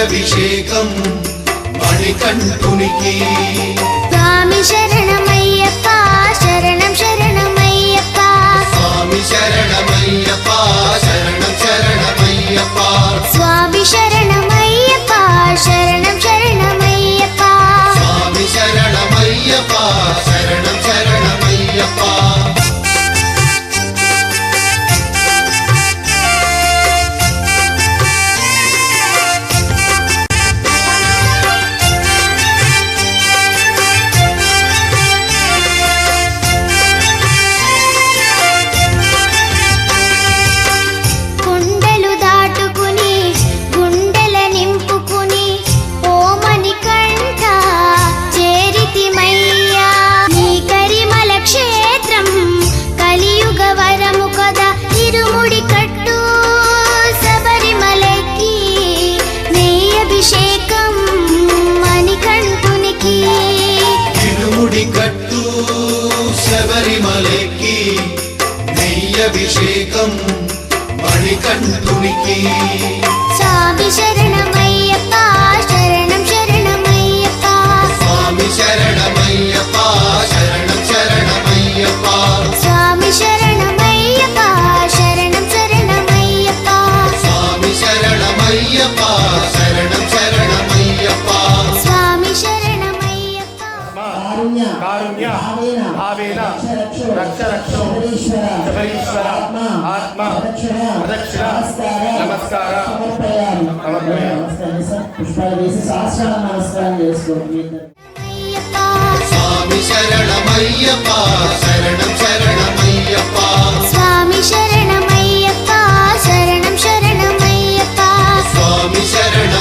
నెయ్యభిషేకం మణికంఠునికి స్వామి శరణమయ్యప్ప శరణం శరణమయ్యప్ప స్వామి శరణమయ్యప్ప శరణం శరణమయ్యప్ప స్వామి శరణమయ్యప్ప శరణం శరణమయ్యప్ప స్వామి శరణమయ్యప్ప శరణం శరణమయ్యప్ప శబరిమలకి నెయ్యభిషేకం మణికంఠునికి స్వామి శరణమయ్యప్ప శరణం శరణమయ్యప్ప స్వామి శరణమయ్యప్ప శరణం శరణమయ్యప్ప స్వామి శరణమయ్యప్ప శరణం శరణమయ్యప్ప స్వామి శరణమయ్యప్ప శరణం శరణమయ్యప్ప స్వామి శరణమయ్యప్ప కారుణ్య భావేన రక్ష రక్షో శబరీశ్వర ఆత్మ ప్రదక్షిణ నమస్కార స్వామి శరణమయ్యప్ప శరణం శరణమయ్యప్ప స్వామి శరణమయ్యప్ప శరణం శరణమయ్యప్ప స్వామి శరణ